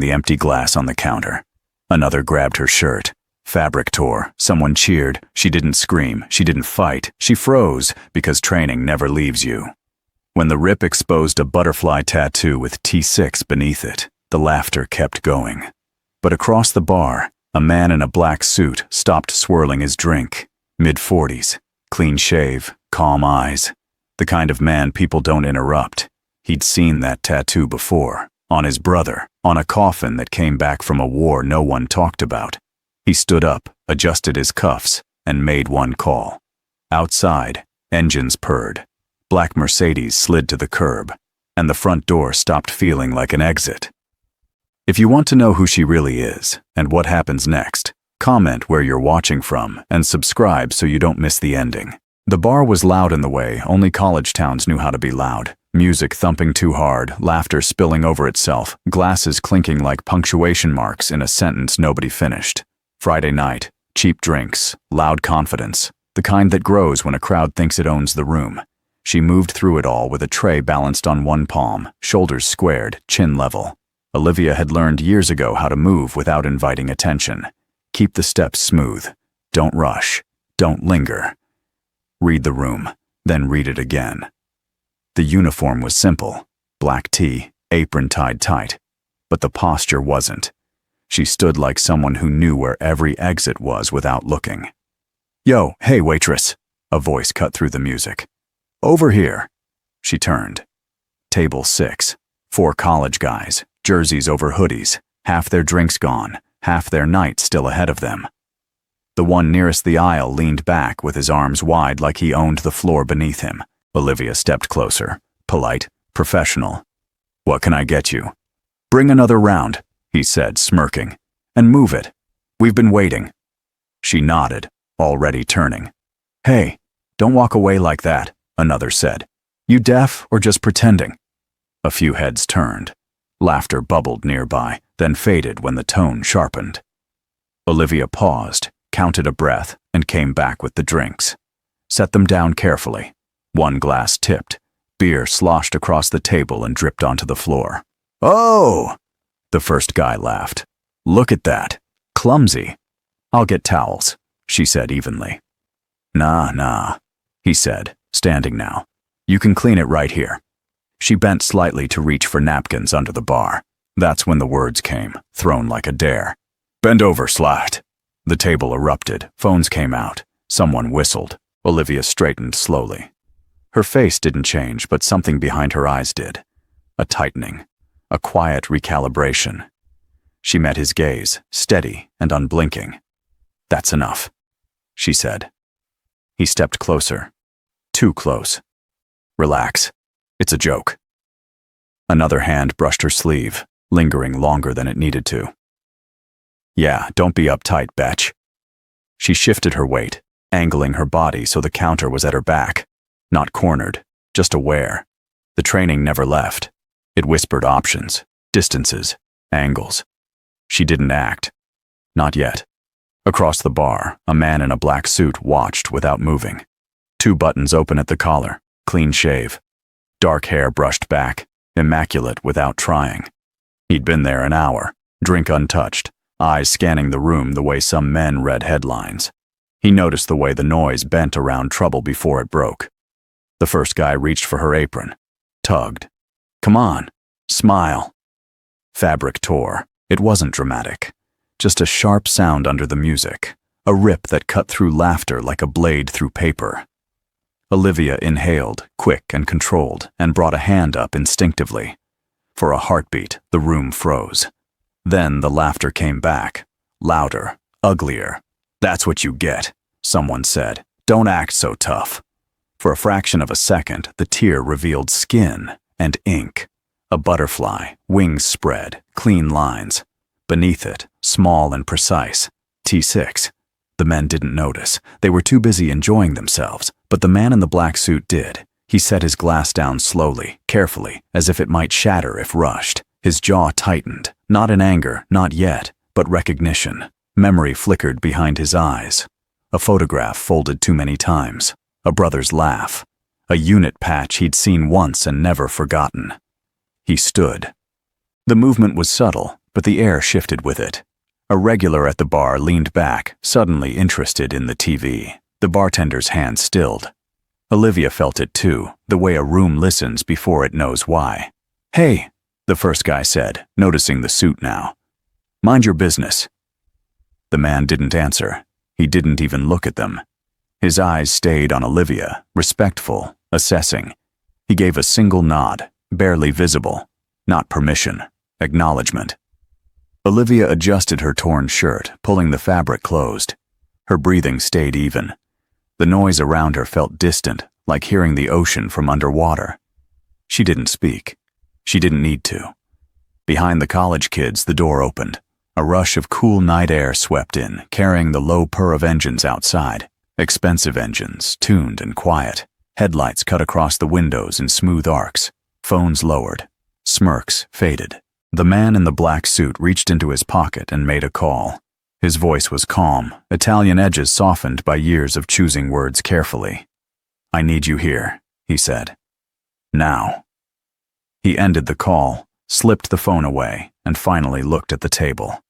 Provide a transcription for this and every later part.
the empty glass on the counter. Another grabbed her shirt. Fabric tore. Someone cheered. She didn't scream. She didn't fight. She froze, because training never leaves you. When the rip exposed a butterfly tattoo with T6 beneath it, the laughter kept going. But across the bar, a man in a black suit stopped swirling his drink. Mid-40s, clean shave, calm eyes. The kind of man people don't interrupt. He'd seen that tattoo before, on his brother, on a coffin that came back from a war no one talked about. He stood up, adjusted his cuffs, and made one call. Outside, engines purred. Black Mercedes slid to the curb, and the front door stopped feeling like an exit. If you want to know who she really is, and what happens next, comment where you're watching from, and subscribe so you don't miss the ending. The bar was loud in the way only college towns knew how to be loud. Music thumping too hard, laughter spilling over itself, glasses clinking like punctuation marks in a sentence nobody finished. Friday night, cheap drinks, loud confidence, the kind that grows when a crowd thinks it owns the room. She moved through it all with a tray balanced on one palm, shoulders squared, chin level. Olivia had learned years ago how to move without inviting attention. Keep the steps smooth. Don't rush. Don't linger. Read the room, then read it again. The uniform was simple. Black tee, apron tied tight. But the posture wasn't. She stood like someone who knew where every exit was without looking. "Yo, hey waitress," a voice cut through the music. "Over here." She turned. Table 6. 4 college guys, jerseys over hoodies, half their drinks gone, half their night still ahead of them. The one nearest the aisle leaned back with his arms wide like he owned the floor beneath him. Olivia stepped closer, polite, professional. "What can I get you?" "Bring another round," he said, smirking. "And move it. We've been waiting." She nodded, already turning. "Hey, don't walk away like that," another said. "You deaf or just pretending?" A few heads turned. Laughter bubbled nearby, then faded when the tone sharpened. Olivia paused, counted a breath, and came back with the drinks. Set them down carefully. One glass tipped. Beer sloshed across the table and dripped onto the floor. "Oh!" The first guy laughed. "Look at that. Clumsy." "I'll get towels," she said evenly. Nah, he said, standing now. "You can clean it right here." She bent slightly to reach for napkins under the bar. That's when the words came, thrown like a dare. "Bend over, slat." The table erupted. Phones came out. Someone whistled. Olivia straightened slowly. Her face didn't change, but something behind her eyes did. A tightening. A quiet recalibration. She met his gaze, steady and unblinking. "That's enough," she said. He stepped closer. Too close. "Relax. It's a joke." Another hand brushed her sleeve, lingering longer than it needed to. "Yeah, don't be uptight, betch." She shifted her weight, angling her body so the counter was at her back. Not cornered, just aware. The training never left. It whispered options, distances, angles. She didn't act. Not yet. Across the bar, a man in a black suit watched without moving. 2 buttons open at the collar, clean shave. Dark hair brushed back, immaculate without trying. He'd been there an hour, drink untouched, eyes scanning the room the way some men read headlines. He noticed the way the noise bent around trouble before it broke. The first guy reached for her apron, tugged. "Come on, smile." Fabric tore. It wasn't dramatic. Just a sharp sound under the music, a rip that cut through laughter like a blade through paper. Olivia inhaled, quick and controlled, and brought a hand up instinctively. For a heartbeat, the room froze. Then the laughter came back, louder, uglier. "That's what you get," someone said. "Don't act so tough." For a fraction of a second, the tear revealed skin and ink. A butterfly, wings spread, clean lines. Beneath it, small and precise, T6. The men didn't notice. They were too busy enjoying themselves, but the man in the black suit did. He set his glass down slowly, carefully, as if it might shatter if rushed. His jaw tightened, not in anger, not yet, but recognition. Memory flickered behind his eyes. A photograph folded too many times. A brother's laugh. A unit patch he'd seen once and never forgotten. He stood. The movement was subtle, but the air shifted with it. A regular at the bar leaned back, suddenly interested in the TV. The bartender's hand stilled. Olivia felt it too, the way a room listens before it knows why. "Hey," the first guy said, noticing the suit now. "Mind your business." The man didn't answer. He didn't even look at them. His eyes stayed on Olivia, respectful, assessing. He gave a single nod, barely visible. Not permission, acknowledgement. Olivia adjusted her torn shirt, pulling the fabric closed. Her breathing stayed even. The noise around her felt distant, like hearing the ocean from underwater. She didn't speak. She didn't need to. Behind the college kids, the door opened. A rush of cool night air swept in, carrying the low purr of engines outside. Expensive engines, tuned and quiet. Headlights cut across the windows in smooth arcs. Phones lowered. Smirks faded. The man in the black suit reached into his pocket and made a call. His voice was calm, Italian edges softened by years of choosing words carefully. "I need you here," he said. "Now." He ended the call, slipped the phone away, and finally looked at the table.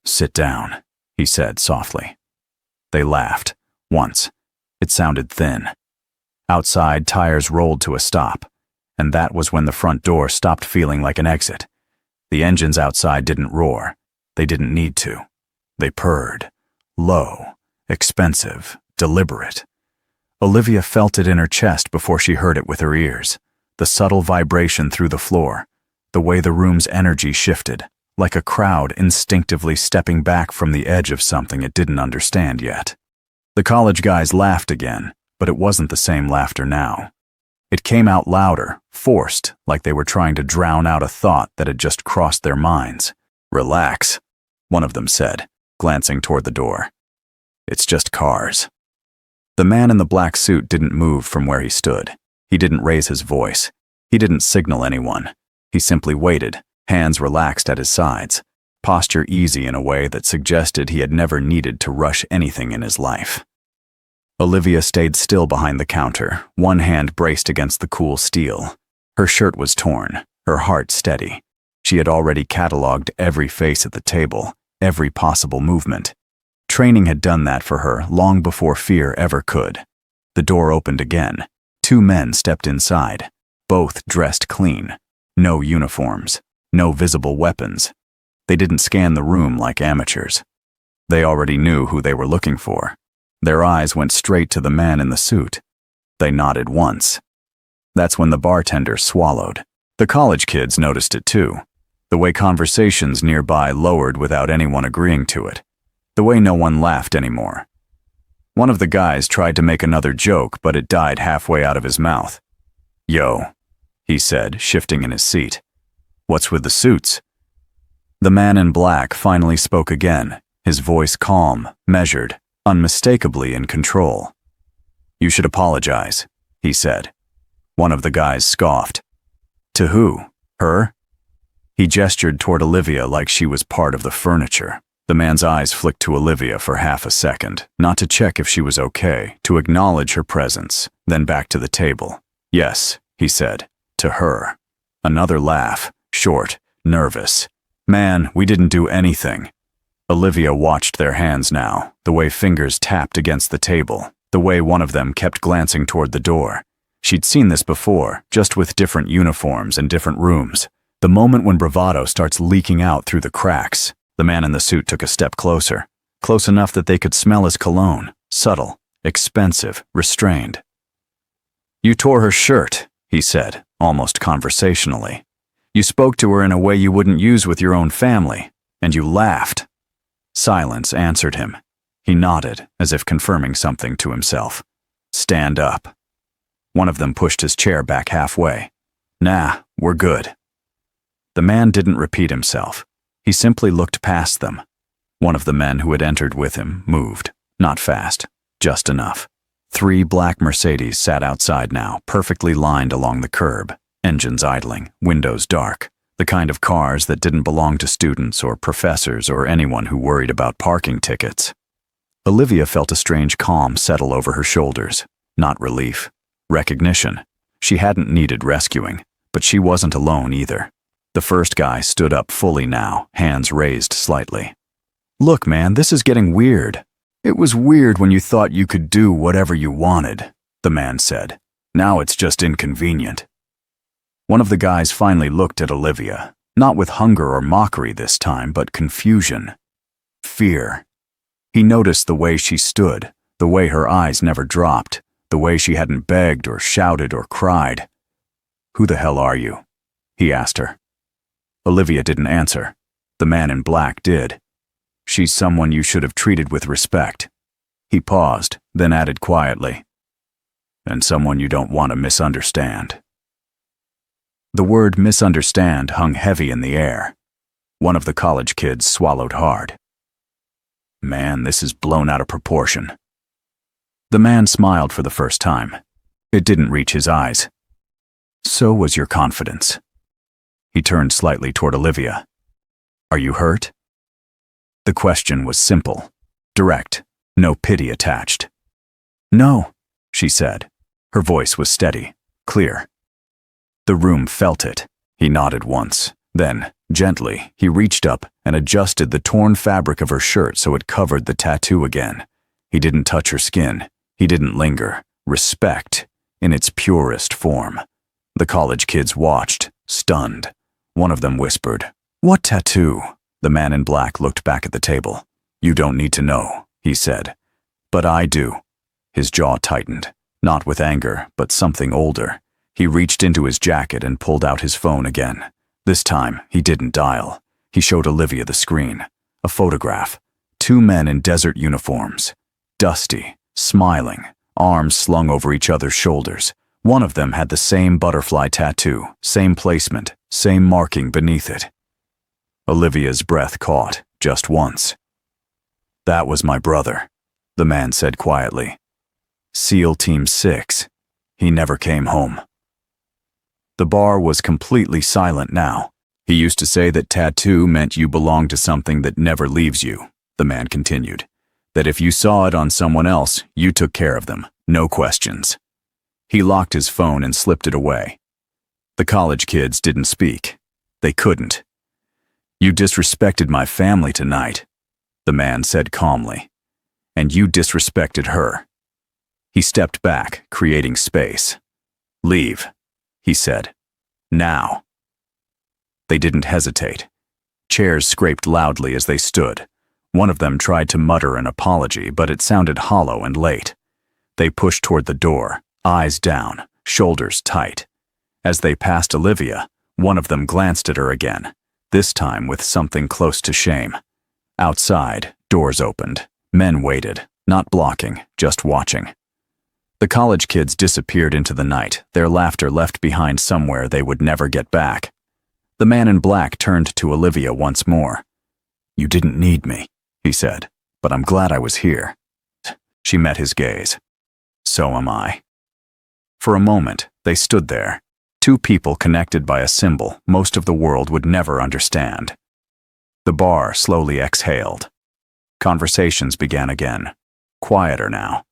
"Sit down," he said softly. They laughed. Once. It sounded thin. Outside, tires rolled to a stop, and that was when the front door stopped feeling like an exit. The engines outside didn't roar. They didn't need to. They purred. Low, expensive, deliberate. Olivia felt it in her chest before she heard it with her ears. The subtle vibration through the floor. The way the room's energy shifted, like a crowd instinctively stepping back from the edge of something it didn't understand yet. The college guys laughed again, but it wasn't the same laughter now. It came out louder, forced, like they were trying to drown out a thought that had just crossed their minds. "Relax," one of them said, glancing toward the door. "It's just cars." The man in the black suit didn't move from where he stood. He didn't raise his voice. He didn't signal anyone. He simply waited, hands relaxed at his sides, posture easy in a way that suggested he had never needed to rush anything in his life. Olivia stayed still behind the counter, one hand braced against the cool steel. Her shirt was torn, her heart steady. She had already cataloged every face at the table, every possible movement. Training had done that for her long before fear ever could. The door opened again. 2 men stepped inside, both dressed clean. No uniforms, no visible weapons. They didn't scan the room like amateurs. They already knew who they were looking for. Their eyes went straight to the man in the suit. They nodded once. That's when the bartender swallowed. The college kids noticed it too. The way conversations nearby lowered without anyone agreeing to it. The way no one laughed anymore. One of the guys tried to make another joke, but it died halfway out of his mouth. "Yo," he said, shifting in his seat. "What's with the suits?" The man in black finally spoke again, his voice calm, measured, unmistakably in control. "You should apologize," he said. One of the guys scoffed. "To who? Her?" He gestured toward Olivia like she was part of the furniture. The man's eyes flicked to Olivia for half a second, not to check if she was okay, to acknowledge her presence, then back to the table. "Yes," he said, "to her." Another laugh, short, nervous. "Man, we didn't do anything." Olivia watched their hands now, the way fingers tapped against the table, the way one of them kept glancing toward the door. She'd seen this before, just with different uniforms and different rooms. The moment when bravado starts leaking out through the cracks. The man in the suit took a step closer, close enough that they could smell his cologne, subtle, expensive, restrained. "You tore her shirt," he said, almost conversationally. "You spoke to her in a way you wouldn't use with your own family, and you laughed." Silence answered him. He nodded, as if confirming something to himself. "Stand up." One of them pushed his chair back halfway. "Nah, we're good." The man didn't repeat himself. He simply looked past them. One of the men who had entered with him moved, not fast, just enough. 3 black Mercedes sat outside now, perfectly lined along the curb, engines idling, windows dark, the kind of cars that didn't belong to students or professors or anyone who worried about parking tickets. Olivia felt a strange calm settle over her shoulders, not relief, recognition. She hadn't needed rescuing, but she wasn't alone either. The first guy stood up fully now, hands raised slightly. "Look, man, this is getting weird. It was weird when you thought you could do whatever you wanted," the man said. "Now it's just inconvenient." One of the guys finally looked at Olivia, not with hunger or mockery this time, but confusion. Fear. He noticed the way she stood, the way her eyes never dropped, the way she hadn't begged or shouted or cried. "Who the hell are you?" he asked her. Olivia didn't answer. The man in black did. "She's someone you should have treated with respect." He paused, then added quietly, "And someone you don't want to misunderstand." The word misunderstand hung heavy in the air. One of the college kids swallowed hard. "Man, this is blown out of proportion." The man smiled for the first time. It didn't reach his eyes. "So was your confidence." He turned slightly toward Olivia. "Are you hurt?" The question was simple, direct, no pity attached. "No," she said. Her voice was steady, clear. The room felt it. He nodded once. Then, gently, he reached up and adjusted the torn fabric of her shirt so it covered the tattoo again. He didn't touch her skin. He didn't linger. Respect, in its purest form. The college kids watched, stunned. One of them whispered, "What tattoo?" The man in black looked back at the table. "You don't need to know," he said. "But I do." His jaw tightened, not with anger, but something older. He reached into his jacket and pulled out his phone again. This time, he didn't dial. He showed Olivia the screen. A photograph. 2 men in desert uniforms. Dusty, smiling, arms slung over each other's shoulders. One of them had the same butterfly tattoo, same placement, same marking beneath it. Olivia's breath caught, just once. "That was my brother," the man said quietly. "SEAL Team 6. He never came home." The bar was completely silent now. "He used to say that tattoo meant you belonged to something that never leaves you," the man continued. "That if you saw it on someone else, you took care of them, no questions." He locked his phone and slipped it away. The college kids didn't speak. They couldn't. "You disrespected my family tonight," the man said calmly. "And you disrespected her." He stepped back, creating space. "Leave," he said. "Now." They didn't hesitate. Chairs scraped loudly as they stood. One of them tried to mutter an apology, but it sounded hollow and late. They pushed toward the door, eyes down, shoulders tight. As they passed Olivia, one of them glanced at her again, this time with something close to shame. Outside, doors opened. Men waited, not blocking, just watching. The college kids disappeared into the night, their laughter left behind somewhere they would never get back. The man in black turned to Olivia once more. "You didn't need me," he said, "but I'm glad I was here." She met his gaze. "So am I." For a moment, they stood there, 2 people connected by a symbol most of the world would never understand. The bar slowly exhaled. Conversations began again, quieter now.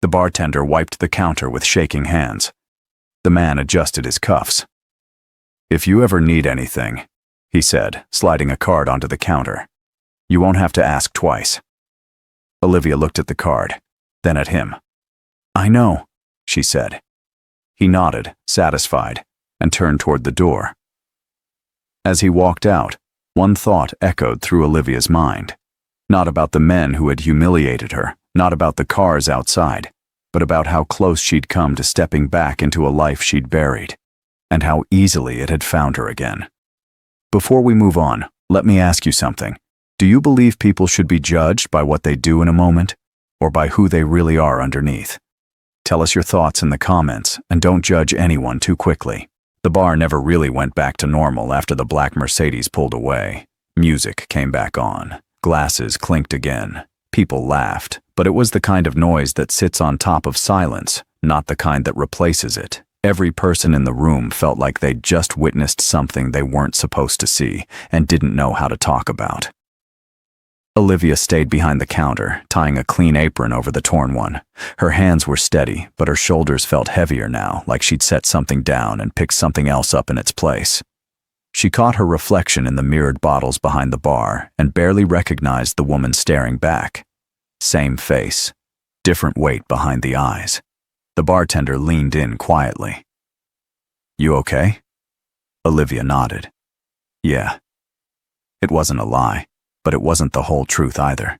The bartender wiped the counter with shaking hands. The man adjusted his cuffs. "If you ever need anything," he said, sliding a card onto the counter, "you won't have to ask twice." Olivia looked at the card, then at him. "I know," she said. He nodded, satisfied, and turned toward the door. As he walked out, one thought echoed through Olivia's mind. Not about the men who had humiliated her, not about the cars outside, but about how close she'd come to stepping back into a life she'd buried, and how easily it had found her again. Before we move on, let me ask you something. Do you believe people should be judged by what they do in a moment, or by who they really are underneath? Tell us your thoughts in the comments, and don't judge anyone too quickly. The bar never really went back to normal after the black Mercedes pulled away. Music came back on. Glasses clinked again. People laughed, but it was the kind of noise that sits on top of silence, not the kind that replaces it. Every person in the room felt like they'd just witnessed something they weren't supposed to see and didn't know how to talk about. Olivia stayed behind the counter, tying a clean apron over the torn one. Her hands were steady, but her shoulders felt heavier now, like she'd set something down and picked something else up in its place. She caught her reflection in the mirrored bottles behind the bar and barely recognized the woman staring back. Same face, different weight behind the eyes. The bartender leaned in quietly. "You okay?" Olivia nodded. "Yeah." It wasn't a lie, but it wasn't the whole truth either.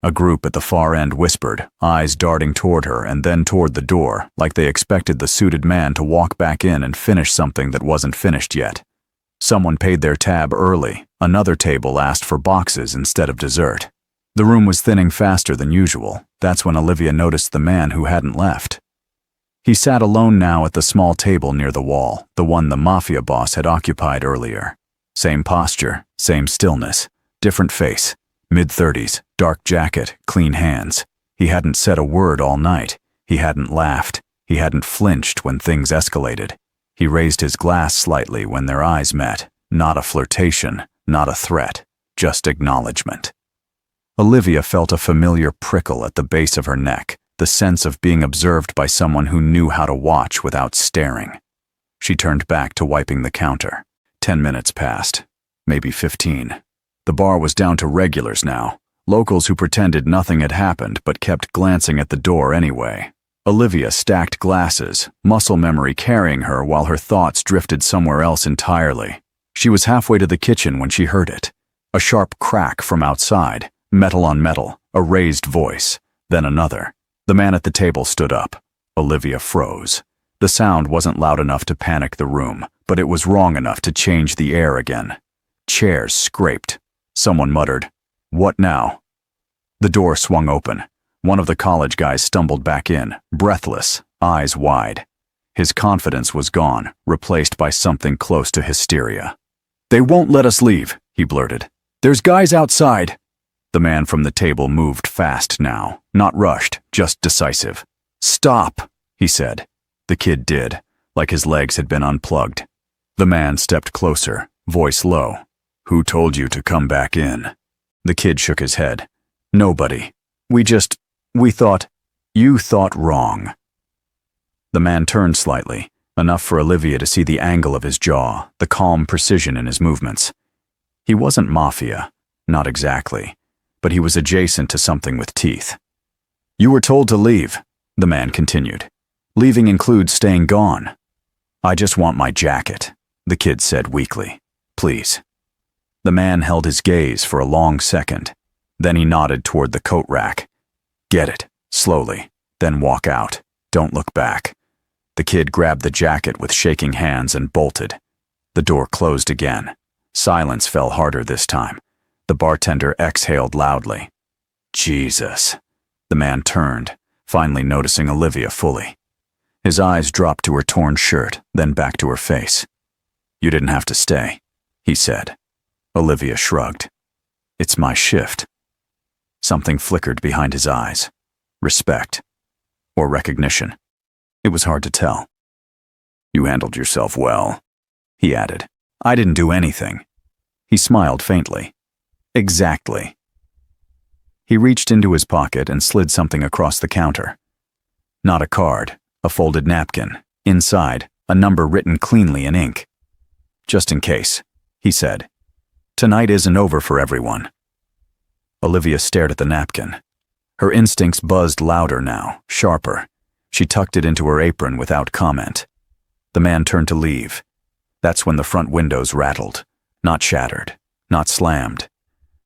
A group at the far end whispered, eyes darting toward her and then toward the door, like they expected the suited man to walk back in and finish something that wasn't finished yet. Someone paid their tab early. Another table asked for boxes instead of dessert. The room was thinning faster than usual. That's when Olivia noticed the man who hadn't left. He sat alone now at the small table near the wall, the one the Mafia boss had occupied earlier. Same posture, same stillness, different face. Mid-30s, dark jacket, clean hands. He hadn't said a word all night. He hadn't laughed. He hadn't flinched when things escalated. He raised his glass slightly when their eyes met. Not a flirtation, not a threat, just acknowledgement. Olivia felt a familiar prickle at the base of her neck, the sense of being observed by someone who knew how to watch without staring. She turned back to wiping the counter. 10 minutes passed, maybe 15. The bar was down to regulars now, locals who pretended nothing had happened but kept glancing at the door anyway. Olivia stacked glasses, muscle memory carrying her while her thoughts drifted somewhere else entirely. She was halfway to the kitchen when she heard it. A sharp crack from outside, metal on metal, a raised voice, then another. The man at the table stood up. Olivia froze. The sound wasn't loud enough to panic the room, but it was wrong enough to change the air again. Chairs scraped. Someone muttered, "What now?" The door swung open. One of the college guys stumbled back in, breathless, eyes wide. His confidence was gone, replaced by something close to hysteria. "They won't let us leave," he blurted. "There's guys outside." The man from the table moved fast now, not rushed, just decisive. "Stop," he said. The kid did, like his legs had been unplugged. The man stepped closer, voice low. "Who told you to come back in?" The kid shook his head. "Nobody. We thought, you thought wrong." The man turned slightly, enough for Olivia to see the angle of his jaw, the calm precision in his movements. He wasn't Mafia, not exactly, but he was adjacent to something with teeth. "You were told to leave," the man continued. "Leaving includes staying gone." "I just want my jacket," the kid said weakly. "Please." The man held his gaze for a long second. Then he nodded toward the coat rack. "Get it, slowly, then walk out. Don't look back." The kid grabbed the jacket with shaking hands and bolted. The door closed again. Silence fell harder this time. The bartender exhaled loudly. "Jesus." The man turned, finally noticing Olivia fully. His eyes dropped to her torn shirt, then back to her face. "You didn't have to stay," he said. Olivia shrugged. "It's my shift." Something flickered behind his eyes. Respect. Or recognition. It was hard to tell. "You handled yourself well," he added. "I didn't do anything." He smiled faintly. "Exactly." He reached into his pocket and slid something across the counter. Not a card, a folded napkin. Inside, a number written cleanly in ink. "Just in case," he said. "Tonight isn't over for everyone." Olivia stared at the napkin. Her instincts buzzed louder now, sharper. She tucked it into her apron without comment. The man turned to leave. That's when the front windows rattled. Not shattered, not slammed.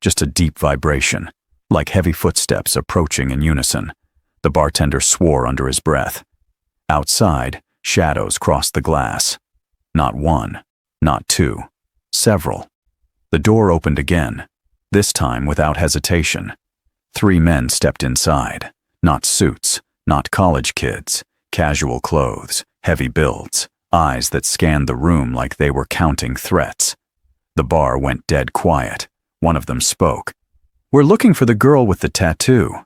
Just a deep vibration, like heavy footsteps approaching in unison. The bartender swore under his breath. Outside, shadows crossed the glass. Not one, not two, several. The door opened again, this time without hesitation. 3 men stepped inside. Not suits, not college kids, casual clothes, heavy builds, eyes that scanned the room like they were counting threats. The bar went dead quiet. One of them spoke. "We're looking for the girl with the tattoo."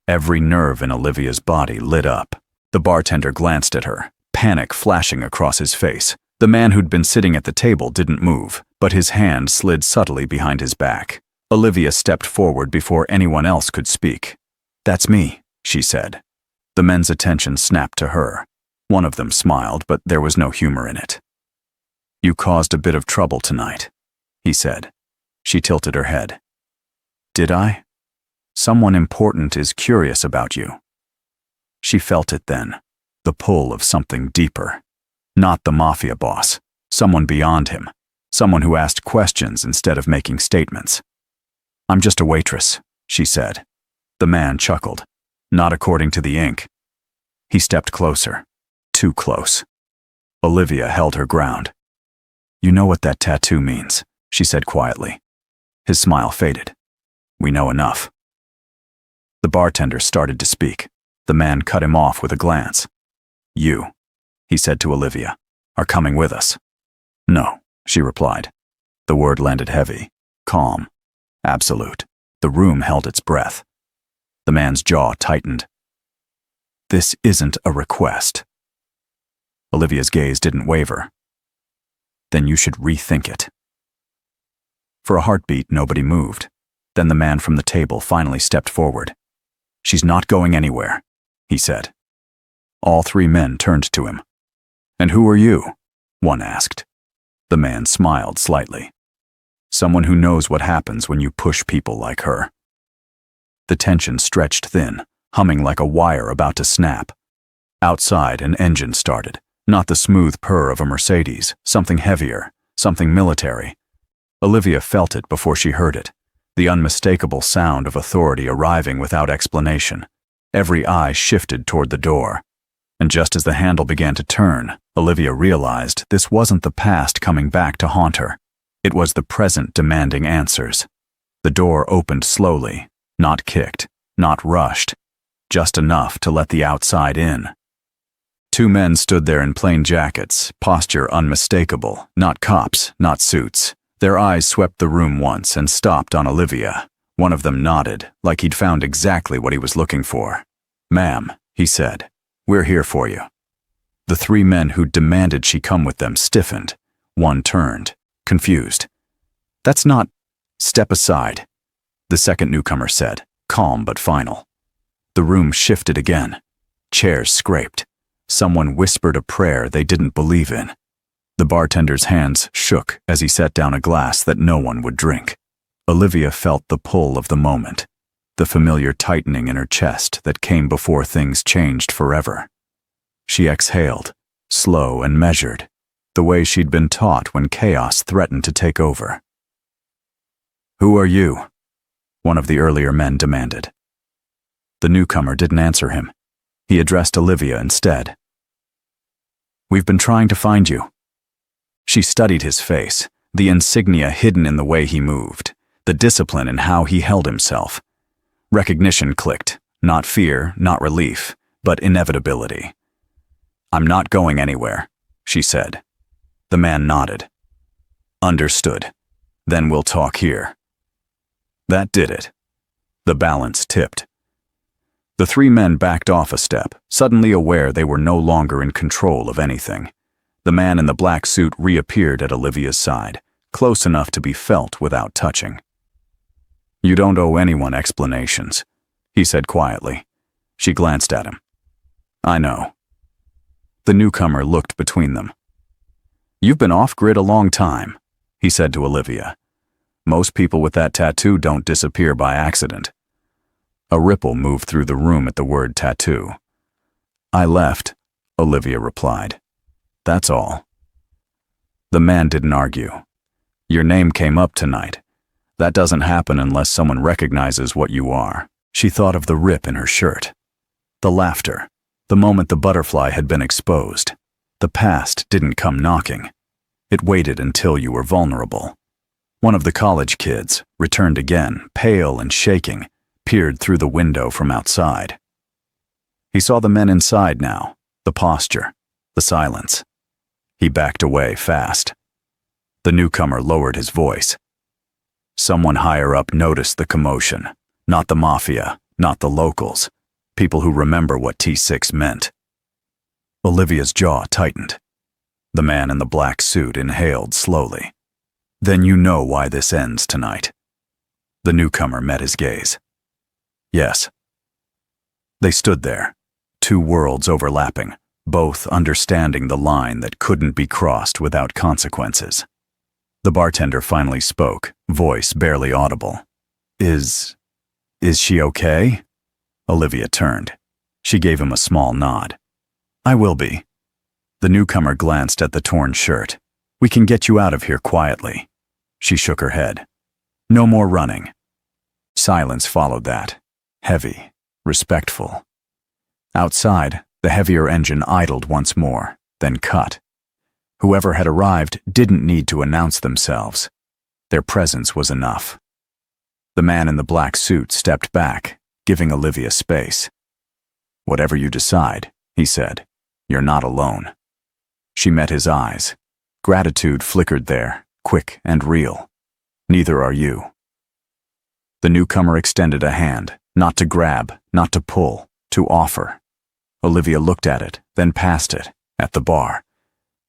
Every nerve in Olivia's body lit up. The bartender glanced at her, panic flashing across his face. The man who'd been sitting at the table didn't move, but his hand slid subtly behind his back. Olivia stepped forward before anyone else could speak. "That's me," she said. The men's attention snapped to her. One of them smiled, but there was no humor in it. You caused a bit of trouble tonight, he said. She tilted her head. Did I? Someone important is curious about you. She felt it then, the pull of something deeper. Not the Mafia boss, someone beyond him, someone who asked questions instead of making statements. I'm just a waitress, she said. The man chuckled. Not according to the ink. He stepped closer. Too close. Olivia held her ground. You know what that tattoo means, she said quietly. His smile faded. We know enough. The bartender started to speak. The man cut him off with a glance. You, he said to Olivia, are coming with us. No, she replied. The word landed heavy, calm, absolute. The room held its breath. The man's jaw tightened. This isn't a request. Olivia's gaze didn't waver. Then you should rethink it. For a heartbeat, nobody moved. Then the man from the table finally stepped forward. She's not going anywhere, he said. All three men turned to him. And who are you? One asked. The man smiled slightly. Someone who knows what happens when you push people like her. The tension stretched thin, humming like a wire about to snap. Outside, an engine started, not the smooth purr of a Mercedes, something heavier, something military. Olivia felt it before she heard it, the unmistakable sound of authority arriving without explanation. Every eye shifted toward the door. And just as the handle began to turn, Olivia realized this wasn't the past coming back to haunt her. It was the present demanding answers. The door opened slowly, not kicked, not rushed, just enough to let the outside in. Two men stood there in plain jackets, posture unmistakable, not cops, not suits. Their eyes swept the room once and stopped on Olivia. One of them nodded, like he'd found exactly what he was looking for. Ma'am, he said, we're here for you. The three men who demanded she come with them stiffened. One turned, confused. That's not... Step aside, the second newcomer said, calm but final. The room shifted again. Chairs scraped. Someone whispered a prayer they didn't believe in. The bartender's hands shook as he set down a glass that no one would drink. Olivia felt the pull of the moment, the familiar tightening in her chest that came before things changed forever. She exhaled, slow and measured, the way she'd been taught when chaos threatened to take over. Who are you? One of the earlier men demanded. The newcomer didn't answer him. He addressed Olivia instead. We've been trying to find you. She studied his face, the insignia hidden in the way he moved, the discipline in how he held himself. Recognition clicked, not fear, not relief, but inevitability. I'm not going anywhere, she said. The man nodded. Understood. Then we'll talk here. That did it. The balance tipped. The three men backed off a step, suddenly aware they were no longer in control of anything. The man in the black suit reappeared at Olivia's side, close enough to be felt without touching. You don't owe anyone explanations, he said quietly. She glanced at him. I know. The newcomer looked between them. You've been off-grid a long time, he said to Olivia. Most people with that tattoo don't disappear by accident. A ripple moved through the room at the word tattoo. I left, Olivia replied. That's all. The man didn't argue. Your name came up tonight. That doesn't happen unless someone recognizes what you are. She thought of the rip in her shirt. The laughter. The moment the butterfly had been exposed. The past didn't come knocking. It waited until you were vulnerable. One of the college kids returned again, pale and shaking, peered through the window from outside. He saw the men inside now, the posture, the silence. He backed away fast. The newcomer lowered his voice. Someone higher up noticed the commotion. Not the Mafia, not the locals. People who remember what T6 meant. Olivia's jaw tightened. The man in the black suit inhaled slowly. Then you know why this ends tonight. The newcomer met his gaze. Yes. They stood there, two worlds overlapping, both understanding the line that couldn't be crossed without consequences. The bartender finally spoke, voice barely audible. Is she okay?" Olivia turned. She gave him a small nod. "I will be." The newcomer glanced at the torn shirt. "We can get you out of here quietly." She shook her head. "No more running." Silence followed that, heavy, respectful. Outside, the heavier engine idled once more, then cut. Whoever had arrived didn't need to announce themselves. Their presence was enough. The man in the black suit stepped back, giving Olivia space. "Whatever you decide," he said, "you're not alone." She met his eyes. Gratitude flickered there, quick and real. "Neither are you." The newcomer extended a hand, not to grab, not to pull, to offer. Olivia looked at it, then past it, at the bar.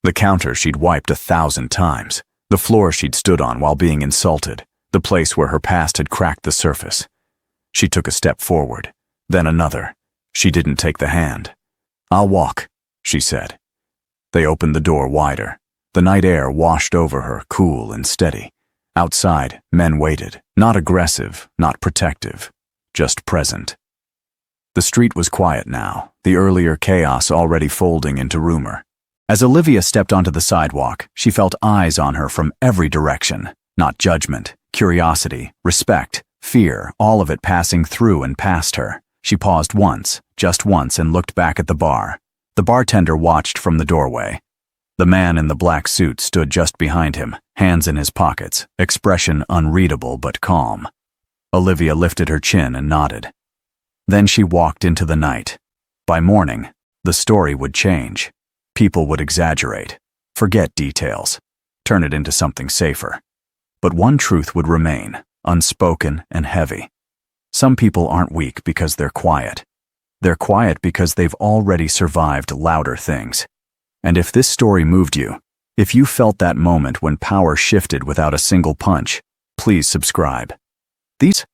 The counter she'd wiped 1,000 times, the floor she'd stood on while being insulted, the place where her past had cracked the surface. She took a step forward, then another. She didn't take the hand. "I'll walk," she said. They opened the door wider. The night air washed over her, cool and steady. Outside, men waited, not aggressive, not protective, just present. The street was quiet now, the earlier chaos already folding into rumor. As Olivia stepped onto the sidewalk, she felt eyes on her from every direction, not judgment, curiosity, respect, fear, all of it passing through and past her. She paused once, just once, and looked back at the bar. The bartender watched from the doorway. The man in the black suit stood just behind him, hands in his pockets, expression unreadable but calm. Olivia lifted her chin and nodded. Then she walked into the night. By morning, the story would change. People would exaggerate, forget details, turn it into something safer. But one truth would remain, unspoken and heavy. Some people aren't weak because they're quiet. They're quiet because they've already survived louder things. And if this story moved you, if you felt that moment when power shifted without a single punch, please subscribe. These